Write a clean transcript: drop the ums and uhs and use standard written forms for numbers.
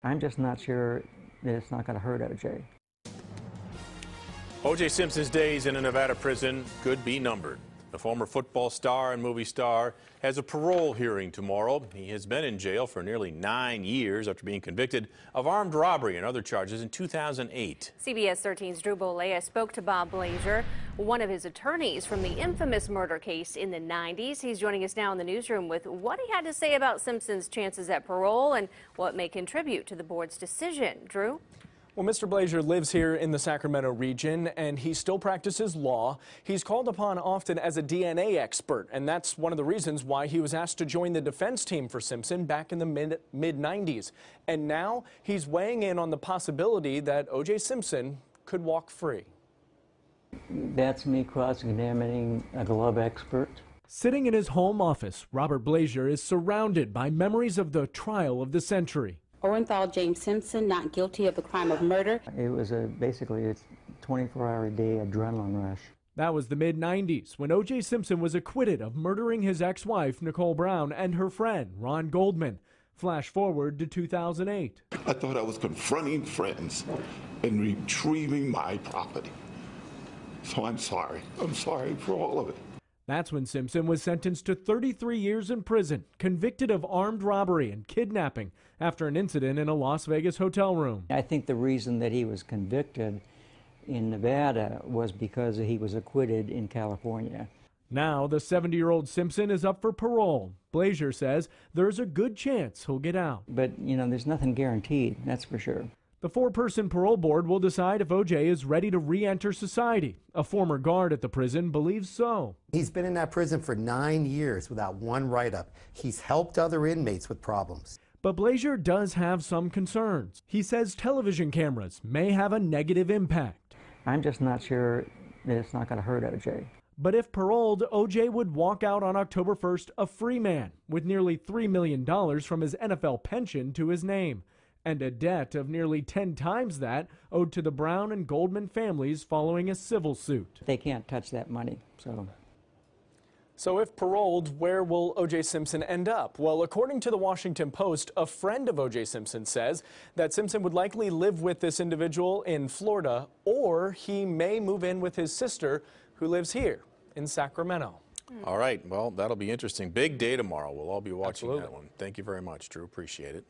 I'm just not sure that it's not going to hurt O.J. O.J. Simpson's days in a Nevada prison could be numbered. The former football star and movie star has a parole hearing tomorrow. He has been in jail for nearly 9 years after being convicted of armed robbery and other charges in 2008. CBS 13's Drew Bollea spoke to Bob Blazier, one of his attorneys from the infamous murder case in the 90s. He's joining us now in the newsroom with what he had to say about Simpson's chances at parole and what may contribute to the board's decision. Drew? Well, Mr. Blazier lives here in the Sacramento region, and he still practices law. He's called upon often as a DNA expert, and that's one of the reasons why he was asked to join the defense team for Simpson back in the mid-90s. And now he's weighing in on the possibility that O.J. Simpson could walk free. That's me cross-examining a glove expert. Sitting in his home office, Robert Blazier is surrounded by memories of the trial of the century. Orenthal James Simpson, not guilty of the crime of murder. It was basically a 24-hour-a-day adrenaline rush. That was the mid-90s when O.J. Simpson was acquitted of murdering his ex-wife, Nicole Brown, and her friend, Ron Goldman. Flash forward to 2008. I thought I was confronting friends and retrieving my property. So I'm sorry. I'm sorry for all of it. That's when Simpson was sentenced to 33 years in prison, convicted of armed robbery and kidnapping after an incident in a Las Vegas hotel room. I think the reason that he was convicted in Nevada was because he was acquitted in California. Now the 70-year-old Simpson is up for parole. Blazier says there's a good chance he'll get out. But, you know, there's nothing guaranteed, that's for sure. The 4-person parole board will decide if O.J. is ready to re-enter society. A former guard at the prison believes so. He's been in that prison for 9 years without one write-up. He's helped other inmates with problems. But Blazier does have some concerns. He says television cameras may have a negative impact. I'm just not sure that it's not going to hurt O.J. But if paroled, O.J. would walk out on October 1st a free man with nearly $3 million from his NFL pension to his name, and a debt of nearly 10 times that owed to the Brown and Goldman families following a civil suit. They can't touch that money, so. So if paroled, where will O.J. Simpson end up? Well, according to the Washington Post, a friend of O.J. Simpson says that Simpson would likely live with this individual in Florida, or he may move in with his sister, who lives here in Sacramento. All right, well, that'll be interesting. Big day tomorrow. We'll all be watching Absolutely. that one. Thank you very much, Drew. Appreciate it.